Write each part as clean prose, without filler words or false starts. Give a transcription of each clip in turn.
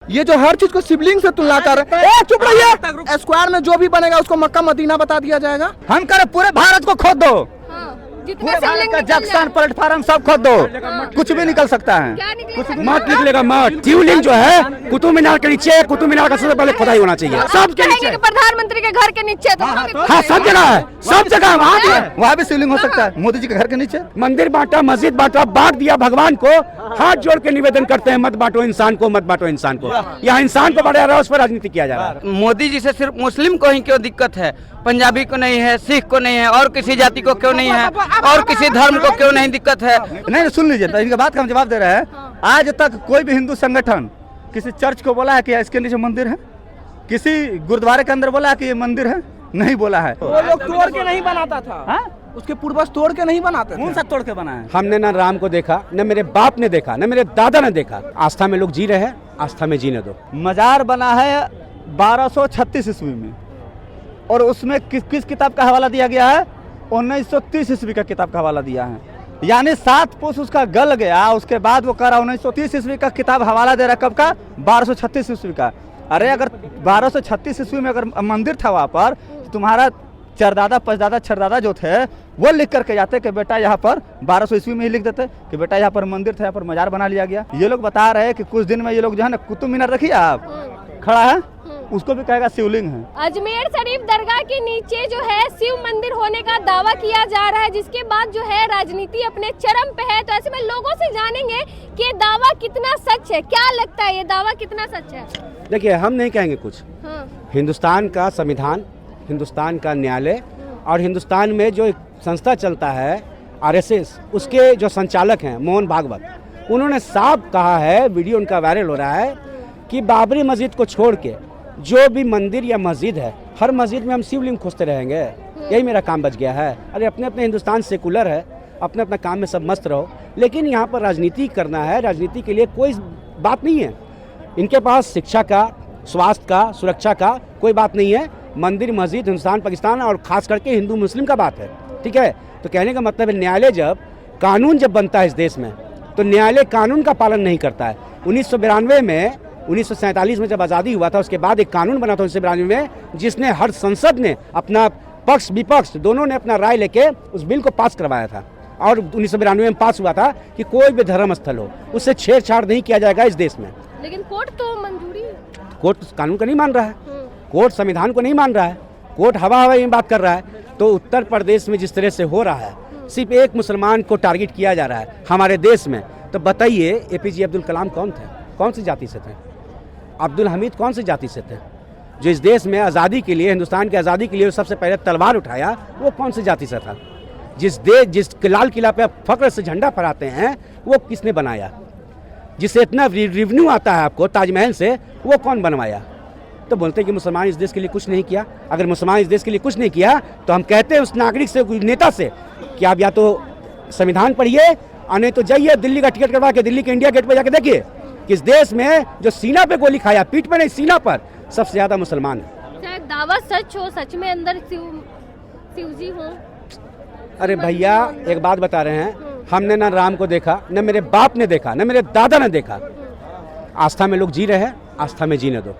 ये जो हर चीज को शिवलिंग से तुलना कर रहे हैं। चुप रहिए। स्क्वायर में जो भी बनेगा उसको मक्का मदीना बता दिया जाएगा। हम करें पूरे भारत को खोद दो, जितने पूरे भारत शिवलिंग का निकल जंक्शन जाए। प्लेटफार्म सब खोद दो, कुछ भी निकल सकता है। क्या निकलेगा? मठ निकलेगा, मठ। शिवलिंग जो है कुतुब मीनार के नीचे, कुतुब मीनार का सबसे पहले खुदाई होना चाहिए, सब के कहेंगे नीचे। कि प्रधानमंत्री के घर के नीचे तो हाँ, सब जगह है, सब जगह वहाँ भी शिवलिंग हो सकता है, मोदी जी के घर के नीचे। मंदिर बांटा, मस्जिद बांटा, बांट दिया भगवान को। हाथ जोड़ के निवेदन करते हैं, मत बांटो इंसान को, मत बांटो इंसान को। यहाँ इंसान को बांटा जा रहा है, उस पर राजनीति किया जा रहा है। मोदी जी से सिर्फ मुस्लिम को ही क्यों दिक्कत है? पंजाबी को नहीं है, सिख को नहीं है, और किसी जाति को क्यों नहीं है, और किसी धर्म को क्यों नहीं दिक्कत है? नहीं, सुन लीजिए, इनका बात का हम जवाब दे रहे हैं। आज तक कोई भी हिंदू संगठन किसी चर्च को बोला है कि इसके नीचे मंदिर है? किसी गुरुद्वारे के अंदर बोला है कि ये मंदिर है? नहीं बोला है। वो लोग तोड़ के नहीं बनाता था। हाँ? उसके पूर्वज तोड़ के नहीं बनाते थे। कौन सा तोड़ के बना है? हमने ना राम को देखा, न मेरे बाप ने देखा, न मेरे दादा ने देखा। आस्था में लोग जी रहे हैं, आस्था में जीने दो। मजार बना है 1236 ईस्वी में, और उसमें किस किताब का हवाला दिया गया है? 1930 ईस्वी का किताब का हवाला दिया है। यानी 7 पुष उसका गल गया, उसके बाद वो करा 1930 ईस्वी का किताब हवाला दे रहा। कब का? 1236 ईस्वी का। अरे अगर 1236 ईस्वी में अगर मंदिर था वहाँ पर, तो तुम्हारा चरदादा पचदादा छरदादा जो थे वो लिख करके जाते कि बेटा यहाँ पर 1200 ईस्वी में ही लिख देते कि बेटा यहाँ पर मंदिर था, यहाँ पर मजार बना लिया गया। ये लोग बता रहे हैं कि कुछ दिन में ये लोग जो है ना, कुतुब मीनार देखिए आप खड़ा है, उसको भी कहेगा शिवलिंग है। अजमेर शरीफ दरगाह के नीचे जो है शिव मंदिर होने का दावा किया जा रहा है, जिसके बाद जो है राजनीति अपने चरम पे है। तो ऐसे में लोगों से जानेंगे कि ये दावा कितना सच है, क्या लगता है ये दावा कितना सच है? देखिए, हम नहीं कहेंगे कुछ। हिंदुस्तान का संविधान, हिंदुस्तान का न्यायालय और हिंदुस्तान में जो एक संस्था चलता है आरएसएस, उसके जो संचालक हैं मोहन भागवत, उन्होंने साफ कहा है, वीडियो उनका वायरल हो रहा है, कि बाबरी मस्जिद को छोड़ के जो भी मंदिर या मस्जिद है, हर मस्जिद में हम शिवलिंग खोजते रहेंगे। यही मेरा काम बच गया है। अरे अपने अपने हिंदुस्तान सेकुलर है, अपने अपना काम में सब मस्त रहो, लेकिन यहाँ पर राजनीति करना है। राजनीति के लिए कोई बात नहीं है। इनके पास शिक्षा का, स्वास्थ्य का, सुरक्षा का कोई बात नहीं है। मंदिर, मस्जिद, हिंदुस्तान, पाकिस्तान और खास करके हिंदू मुस्लिम का बात है। ठीक है, तो कहने का मतलब है, न्यायालय जब कानून जब बनता है इस देश में, तो न्यायालय कानून का पालन नहीं करता है। 1992 में, 1947 में जब आज़ादी हुआ था, उसके बाद एक कानून बना था 1992 में, जिसने हर संसद ने अपना पक्ष विपक्ष दोनों ने अपना राय लेके उस बिल को पास करवाया था। और 1992 में पास हुआ था कि कोई भी धर्म स्थल हो, उससे छेड़छाड़ नहीं किया जाएगा इस देश में। लेकिन कोर्ट तो मंजूरी, कोर्ट कानून को नहीं मान रहा है, कोर्ट संविधान को नहीं मान रहा है, कोर्ट हवा हवा में बात कर रहा है। तो उत्तर प्रदेश में जिस तरह से हो रहा है, सिर्फ एक मुसलमान को टारगेट किया जा रहा है हमारे देश में। तो बताइए, एपीजे अब्दुल कलाम कौन थे? कौन सी जाति से थे? अब्दुल हमीद कौन सी जाति से थे? जो इस देश में आज़ादी के लिए, हिंदुस्तान की आज़ादी के लिए सबसे पहले तलवार उठाया, वो कौन सी जाति से था? जिस लाल किला पे फख्र से झंडा फहराते हैं, वो किसने बनाया? जिससे इतना रेवेन्यू आता है आपको ताजमहल से, वो कौन बनवाया? तो बोलते हैं कि मुसलमान इस देश के लिए कुछ नहीं किया। अगर मुसलमान इस देश के लिए कुछ नहीं किया, तो हम कहते हैं उस नागरिक से, नेता से, कि आप या तो संविधान पढ़िए, और नहीं तो जाइए दिल्ली का टिकट करवा के दिल्ली के इंडिया गेट पर जाके देखिए कि इस देश में जो सीना पे गोली खाया, पीठ पे नहीं सीना पर, सबसे ज्यादा मुसलमान है। चाहे दावा सच हो, सच में अंदर शिवजी हो। अरे भैया, एक बात बता रहे हैं, हमने ना राम को देखा, न मेरे बाप ने देखा, न मेरे दादा ने देखा। आस्था में लोग जी रहे हैं, आस्था में जीने दो।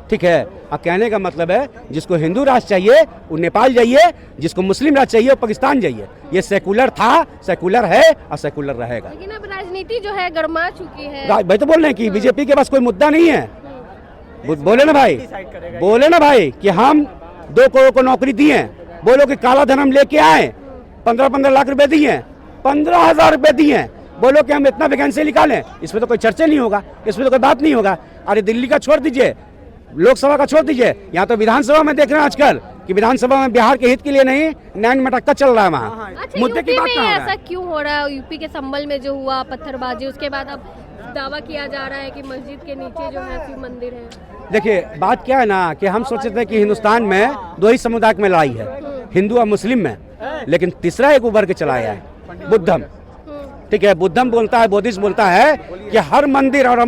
ठीक है, और कहने का मतलब है, जिसको हिंदू राष्ट्र चाहिए वो नेपाल जाइए, जिसको मुस्लिम राष्ट्र चाहिए वो पाकिस्तान जाइए। ये सेकुलर था, सेकुलर है और सेकुलर रहेगा। लेकिन अब राजनीति जो है गरमा चुकी है। भाई तो बोल रहे हैं कि बीजेपी के पास कोई मुद्दा नहीं है। बोले ना भाई, बोले ना भाई कि हम 2 करोड़ को नौकरी दी है, बोलो कि काला धन हम लेके आए, 15-15 लाख रुपए दिए, 15,000 रुपए दिए, बोलो कि हम इतना वैकेंसी निकालें, इसमें तो कोई चर्चा नहीं होगा, इसमें तो कोई बात नहीं होगा। अरे दिल्ली का छोड़ दीजिए, लोकसभा का छोड़ दीजिए, यहाँ तो विधानसभा में देख रहे हैं आजकल कि विधानसभा में बिहार के हित के लिए नहीं, नैन मटक्का चल रहा है वहाँ। अच्छा, मुद्दे की बात में ऐसा क्यों हो रहा है? यूपी के संभल में जो हुआ पत्थरबाजी, उसके बाद अब दावा किया जा रहा है कि मस्जिद के नीचे जो है शिव मंदिर है। देखिए, बात क्या है ना, कि हम सोचते थे कि हिंदुस्तान में 2 ही समुदाय में लड़ाई है, हिंदू और मुस्लिम में, लेकिन तीसरा एक उभर के चला आया है, बुद्धम। ठीक है, बुद्धम बोलता है, बुद्धिस्ट बोलता है कि हर मंदिर और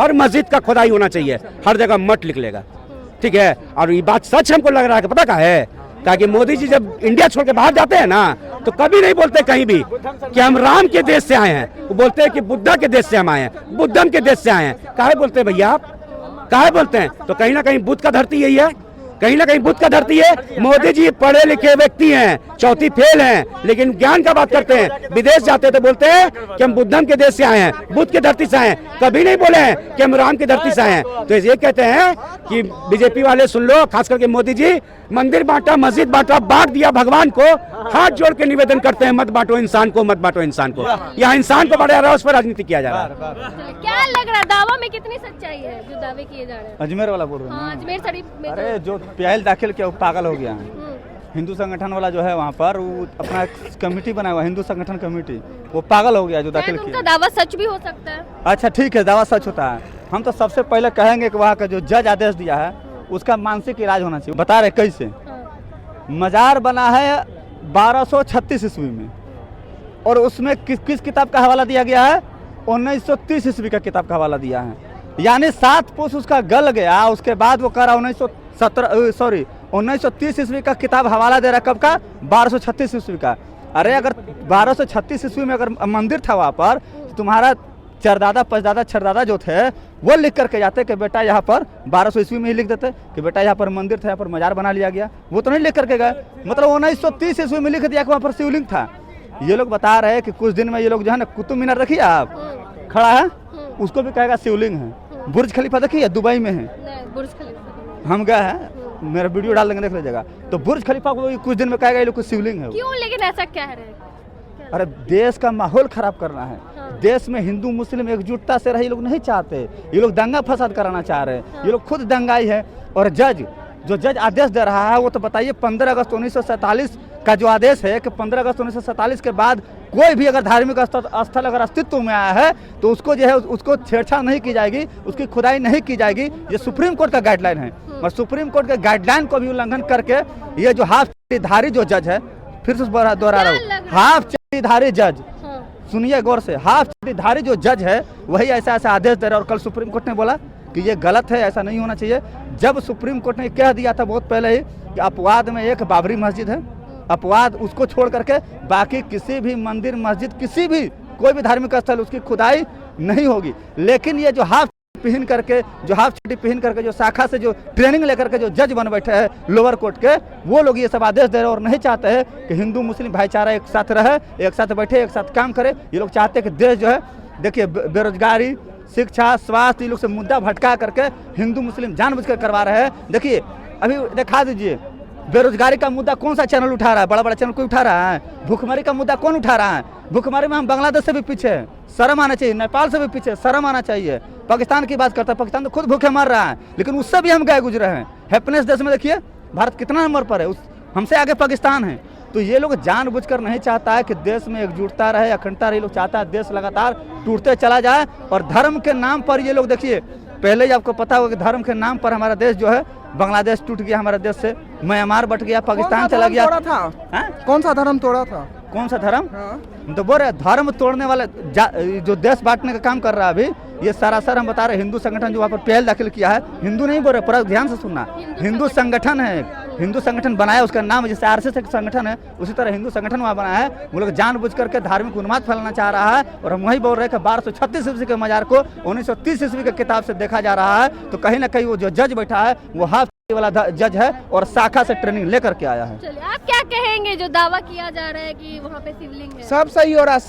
हर मस्जिद का खुदाई होना चाहिए, हर जगह मठ निकलेगा। ठीक है, और ये बात सच हमको लग रहा है कि पता क्या है, ताकि मोदी जी जब इंडिया छोड़ के बाहर जाते हैं ना, तो कभी नहीं बोलते कहीं भी कि हम राम के देश से आए हैं, वो बोलते हैं कि बुद्धा के देश से हम आए हैं, बुद्धम के देश से आए हैं। काहे बोलते हैं भैया आप? काहे बोलते हैं? तो कहीं ना कहीं बुद्ध का धरती यही है, कहीं ना कहीं बुद्ध का धरती है। मोदी जी पढ़े लिखे व्यक्ति हैं, चौथी फेल हैं, लेकिन ज्ञान का बात करते हैं। विदेश जाते तो बोलते हैं कि हम बुद्धम के देश से आए हैं, बुद्ध के धरती से आए हैं, कभी नहीं बोले हैं कि हम राम की धरती से आए हैं। तो ये कहते हैं कि बीजेपी वाले सुन लो, खास करके मोदी जी, मंदिर बांटा, मस्जिद बांटा, बांट दिया भगवान को। हाथ जोड़ के निवेदन करते हैं, मत बांटो इंसान को, मत बांटो इंसान को। यहाँ इंसान को बांटा जा रहा है, उस पर राजनीति किया जा रहा है। क्या लग रहा है दावा में कितनी सच्चाई है जो दावे किए जा रहे हैं? अजमेर वाला बोल रहे हैं? हाँ, अजमेर शरीफ में अरे जो पहल दाखिल किया वो पागल हो गया है। हिंदू संगठन वाला जो है वहाँ पर वो अपना कमेटी बनाया हुआ, हिंदू संगठन कमेटी, वो पागल हो गया जो दाखिल उनका किया। दावा सच भी हो सकता है। अच्छा ठीक है, दावा सच होता है। हम तो सबसे पहले कहेंगे कि वहाँ का जो जज आदेश दिया है उसका मानसिक इलाज होना चाहिए। बता रहे कैसे? मजार बना है 1236 ईस्वी में, और उसमें किस किताब का हवाला दिया गया है? 1930 ईस्वी का किताब का हवाला दिया है। यानी 7 पुरुष उसका गल गया, उसके बाद वो करा 1930 ईस्वी का किताब हवाला दे रहा है। कब का? 1236 ईस्वी का। अरे अगर 1236 ईस्वी में अगर मंदिर था वहाँ पर, तो तुम्हारा चरदादा पचदादा छरदादा जो थे वो लिख करके जाते कि बेटा यहाँ पर 1200 ईस्वी में ही लिख देते कि बेटा यहाँ पर मंदिर था, यहाँ पर मजार बना लिया गया। वो तो नहीं लिख करके गए, मतलब 1930 ईस्वी में लिख दिया कि वहाँ पर शिवलिंग था। ये लोग बता रहे हैं कि कुछ दिन में ये लोग जो है ना, कुतुब मीनार देखिए आप खड़ा है, उसको भी कहेगा शिवलिंग है। बुर्ज खलीफा देखिए दुबई में है, बुर्ज खलीफा हम गए हैं, मेरा वीडियो डाल देंगे, देख लीजिएगा। तो बुर्ज खलीफा को कुछ दिन में कहेगा ये लोग कुछ शिवलिंग है। क्यों लेकिन ऐसा क्या है? अरे देश का माहौल खराब करना है। देश में हिंदू मुस्लिम एकजुटता से रहे ये लोग नहीं चाहते, ये लोग दंगा फसाद कराना चाह रहे हैं। ये लोग खुद दंगाई है। और जो जज आदेश दे रहा है वो तो बताइए 15 अगस्त 1947 का जो आदेश है कि 15 अगस्त 1947 के बाद कोई भी अगर धार्मिक स्थल अगर अस्तित्व में आया है तो उसको जो है उसको छेड़छाड़ नहीं की जाएगी, उसकी खुदाई नहीं की जाएगी। ये सुप्रीम कोर्ट का गाइडलाइन है, और सुप्रीम कोर्ट के गाइडलाइन को भी उल्लंघन करके ये जो हाफ चड्डीधारी जो जज है, फिर से दोहरा रहा हूँ, हाफ चड्डीधारी जज, सुनिए गौर से, हाफ चड्डीधारी जो जज है वही ऐसा ऐसा आदेश दे रहा है। और कल सुप्रीम कोर्ट ने बोला कि ये गलत है, ऐसा नहीं होना चाहिए। जब सुप्रीम कोर्ट ने कह दिया था बहुत पहले ही कि अपवाद में एक बाबरी मस्जिद है, अपवाद उसको छोड़ करके बाकी किसी भी मंदिर मस्जिद किसी भी कोई भी धार्मिक स्थल उसकी खुदाई नहीं होगी। लेकिन ये जो हाफ पहन करके जो शाखा से जो ट्रेनिंग लेकर के जो जज बन बैठे हैं लोअर कोर्ट के, वो लोग ये सब आदेश दे रहे हैं और नहीं चाहते हैं कि हिंदू मुस्लिम भाईचारा एक साथ रहे, एक साथ बैठे, एक साथ काम करे। ये लोग चाहते हैं कि देश जो है, देखिए बेरोजगारी, शिक्षा, स्वास्थ्य, ये लोग से मुद्दा भटका करके हिंदू मुस्लिम जानबूझकर करवा रहे हैं। देखिए अभी दिखा दीजिए बेरोजगारी का मुद्दा कौन सा चैनल उठा रहा है? बड़ा बड़ा चैनल कोई उठा रहा है? भूखमरी का मुद्दा कौन उठा रहा है? भूखमरी में हम बांग्लादेश से भी पीछे हैं, शर्म आना चाहिए। नेपाल से भी पीछे, शर्म आना चाहिए। पाकिस्तान की बात करता है, पाकिस्तान तो खुद भूखे मर रहा है, लेकिन उससे भी हम गए गुजरे हैं। हैप्पीनेस देश में देखिए भारत कितना नंबर पर है, हमसे आगे पाकिस्तान है। तो ये लोग जानबूझकर नहीं चाहता है कि देश में एकजुटता रहे, अखंडता रहे। लोग चाहता है देश लगातार टूटते चला जाए। और धर्म के नाम पर ये लोग, देखिए पहले ही आपको पता होगा कि धर्म के नाम पर हमारा देश जो है, बांग्लादेश टूट गया हमारे देश से, म्यांमार बट गया, पाकिस्तान चला गया। कौन सा धर्म तोड़ा था? कौन सा धर्म? तो बोल रहे धर्म तोड़ने वाले जो देश बांटने का काम कर रहा है अभी, ये सरासर हम बता रहे हिंदू संगठन जो वहाँ पर पहल दाखिल किया है, हिंदू नहीं बोल रहे, पूरा ध्यान से सुनना, हिंदू संगठन है, हिंदू संगठन बनाया, उसका नाम जैसे आरएसएस एक संगठन है उसी तरह हिंदू संगठन वहाँ बनाया है। वो लोग जानबूझ करके धार्मिक उन्माद फैलाना चाह रहा है। और हम वही बोल रहे हैं कि 1236 ईस्वी के मजार को 1930 ईस्वी के किताब से देखा जा रहा है। तो कहीं ना कहीं वो जो जज बैठा है वो हाफ वाला जज है और शाखा से ट्रेनिंग लेकर के आया है। चलिए आप क्या कहेंगे जो दावा किया जा रहा है कि वहाँ पे शिवलिंग है? सब सही हो रहा है,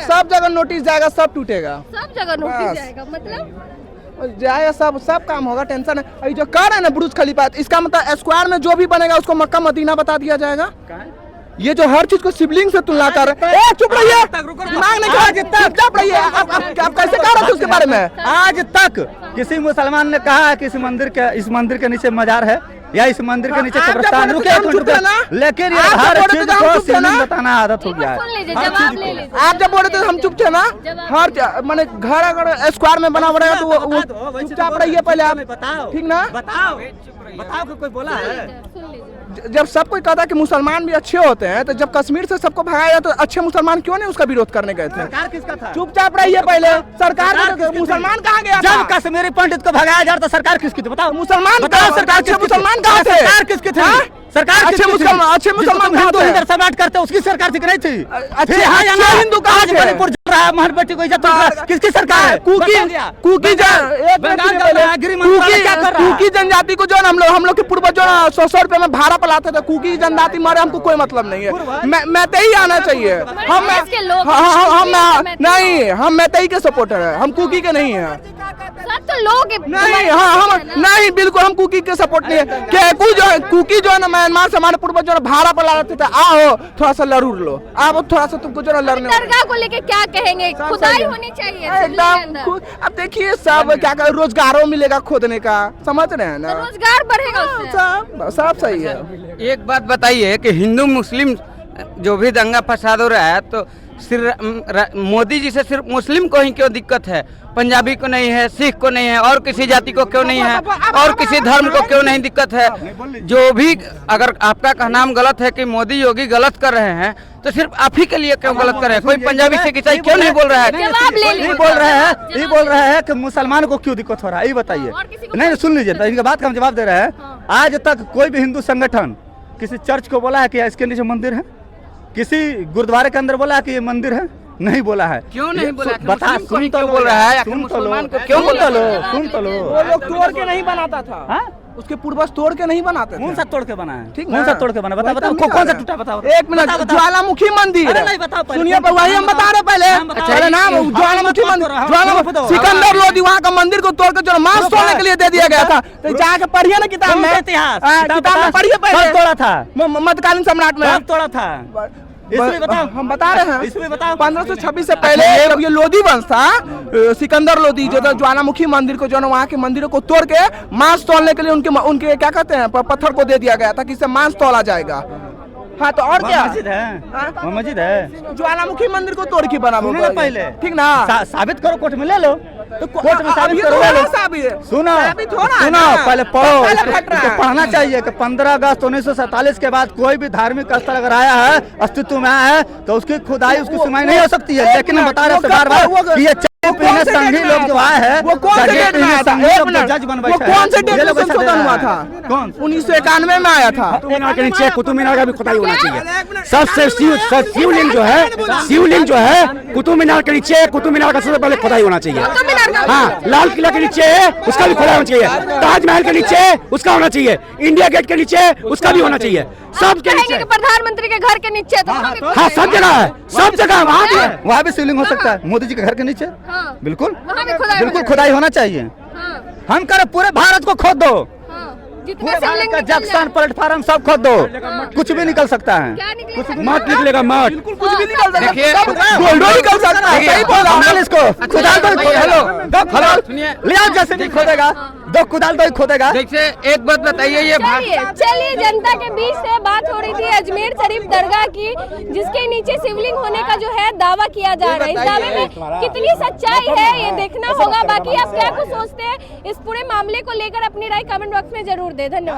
सब जगह नोटिस जाएगा, सब टूटेगा, सब जगह नोटिस जाएगा, मतलब जाएगा, सब काम होगा, टेंशन है। अभी जो कह रहे हैं ना बुर्ज खलीफा, इसका मतलब स्क्वायर में जो भी बनेगा उसको मक्का मदीना बता दिया जाएगा। ये जो हर चीज को शिवलिंग से तुलना कर रहे हैं, चुप रहिए, दिमाग नहीं खराब, चुप रहिए। आप कैसे कह रहे थे उसके बारे में? आज तक किसी मुसलमान ने कहा है कि इस मंदिर के नीचे मजार है या इस मंदिर के नीचे कब्रिस्तान, लेकिन ये हर चीज को शिवलिंग बताना आदत हो गया है। सुन लीजिए, जवाब ले लीजिए। आप जब बोले थे हम चुप थे ना, हर माने घर अगर स्क्वायर में बना रहेगा तो वो चुपचाप रहिए पहले आप, ठीक ना? बताओ कि कोई बोला है? सुन लीजिए, जब सब कोई कहता है कि मुसलमान भी अच्छे होते हैं, तो जब कश्मीर से सबको भगाया तो अच्छे मुसलमान क्यों नहीं उसका विरोध करने गए थे? सरकार किसका था? चुपचाप रहिए पहले, सरकार मुसलमान कहाँ गया था? जब कश्मीरी पंडित को भगाया जा रहा था सरकार किसकी थी? बताओ। मुसलमान बताओ, सरकार अच्छे मुसलमान कहाँ थे? सरकार किसकी थी? सरकार अच्छे मुसलमान हिंदू हिंदू बात करते उसकी सरकार थी कि नहीं थी? अच्छे हिंदू कहाँ थे? रहा है, महल बेटी को इज्जत तोड़ रहा है, किसकी सरकार है? कुकी जनजाति को जो है हम लोग के पूर्वज जो 100 रुपए में भाड़ा पर लाते थे, कुकी जनजाति मारे हमको कोई मतलब नहीं है। मैतेई आना चाहिए। हम मैतेई के सपोर्टर है, हम कुकी के नहीं है। सब तो लोग नहीं, हम नहीं, बिल्कुल हम कुकी के सपोर्ट नहीं है। केकू जो है, कुकी जो है ना, म्यांमार से हमारे पूर्वज जो है भाड़ा पर लाते थे, आओ थोड़ा सा लरूर लो, आप थोड़ा सा तुमको जो है लड़ने। दरगाह को लेके क्या कहेंगे? खुदाई होनी चाहिए एकदम। अब देखिए सब क्या कर, रोजगारों मिलेगा खोदने का, समझ रहे हैं ना, रोजगार बढ़ेगा उससे। सब सही है। एक बात बताइए कि हिंदू मुस्लिम जो भी दंगा फसाद हो रहा है, तो सिर्फ मोदी जी से सिर्फ मुस्लिम को ही क्यों दिक्कत है, पंजाबी को नहीं है, सिख को नहीं है, और किसी जाति को क्यों नहीं है, और किसी धर्म को क्यों नहीं दिक्कत है? जो भी अगर आपका कहना गलत है कि मोदी योगी गलत कर रहे हैं, तो सिर्फ आप ही के लिए क्यों गलत कर रहे हैं? कोई पंजाबी से ईसाई क्यों नहीं बोल रहा है? जवाब ले लीजिए। ये बोल रहे हैं कि मुसलमान को क्यों दिक्कत हो रहा है, ये बताइए। नहीं सुन लीजिए, इनका बात का हम जवाब दे रहे हैं। आज तक कोई भी हिंदू संगठन किसी चर्च को बोला है कि इसके नीचे मंदिर है? किसी गुरुद्वारे के अंदर बोला है कि ये मंदिर है? नहीं बोला है। क्यों नहीं बोला? बता, सुन तो बोल रहा है, सुन तो लो, क्यों सुन तो लो, सुन तो लो। वो लोग तोड़ के नहीं बनाता था, उसके पूर्वज तोड़ के नहीं बनाते थे। कौन सा तोड़ के बना है? ठीक, कौन सा तोड़ के बना? बता बताओ, कौन सा टूटा? बताओ। एक मिनट, ज्वालामुखी मंदिर सुनिए, वही हम बता रहे पहले नाम ज्वालामुखी मंदिर, सिकंदर लोधी वहाँ का मंदिर को तोड़ कर जो मांस तोड़ने के लिए दे दिया गया था। तो जाके पढ़िए ना किताब में, किताब में पढ़िए पहले। तोड़ा था मध्यकालीन सम्राट में तोड़ा था, इसमें बताओ। हम बता रहे हैं, इसमें बताओ। 1526 से पहले जब ये लोधी वंश था, सिकंदर लोधी जो था, ज्वालामुखी मंदिर को जो है वहाँ के मंदिरों को तोड़ के मांस तोड़ने के लिए उनके क्या कहते हैं, पत्थर को दे दिया गया था कि इससे मांस तोड़ा जाएगा। हाँ, तो और क्या मस्जिद है? मस्जिद है, ज्वालामुखी मंदिर को तोड़ के बना पहले, ठीक ना? साबित करो, कोर्ट में ले लो, तो कोर्ट में साबित करो, ले लो। सुनो सुनो, पहले पढ़ो, इसको पढ़ना चाहिए कि 15 अगस्त 1947 के बाद कोई भी धार्मिक स्थल अगर आया है, अस्तित्व में आया है, तो उसकी खुदाई, उसकी सुनवाई नहीं हो सकती है। लेकिन हम बता रहे हैं बार बार कि ये संघी लोग जो आए हैं, वो कौन से डेट में आया था? जज बन वो कौन से डेट में संशोधन हुआ था? कौन? 1991 में आया था। कुतुब मीनार के नीचे कुतुब मीनार का भी खुदाई होना चाहिए। सबसे शिवलिंग जो है कुतुब मीनार के नीचे, कुतुब मीनार का सबसे पहले खुदाई होना चाहिए। हाँ, लाल किला के नीचे उसका भी खुदाई होना चाहिए, ताजमहल के नीचे उसका होना चाहिए, इंडिया गेट के नीचे उसका भी होना चाहिए, सब के नीचे। प्रधानमंत्री के घर के नीचे तो हाँ, सब जगह है, सब जगह वहाँ भी है। वहाँ भी शिवलिंग हो सकता है, मोदी जी के घर के नीचे। बिल्कुल बिल्कुल खुदाई होना चाहिए। हम करें पूरे भारत को खोद दो, पूरे भारत का जंक्शन प्लेटफार्म सब खोद दो, कुछ भी निकल सकता है। मत निकलेगा, मत कुछ भी निकल सकता देखिए, है, गोल्डो निकल सकता है। सही बोला कुदाल इसको, कुदाल दो, हेलो सुनिए, ले आओ, जैसे नहीं खोदेगा, दो कुदाल दो खोदेगा। देखिए एक बात बताइए, ये चलिए जनता के बीच से बात हो रही थी अजमेर शरीफ दरगाह की, जिसके नीचे शिवलिंग होने का जो है दावा किया जा रहा है। इस दावे में कितनी सच्चाई है ये देखना होगा। बाकी आप क्या कुछ सोचते हैं इस पूरे मामले को लेकर, अपनी राय कमेंट बॉक्स में जरूर दें। धन्यवाद।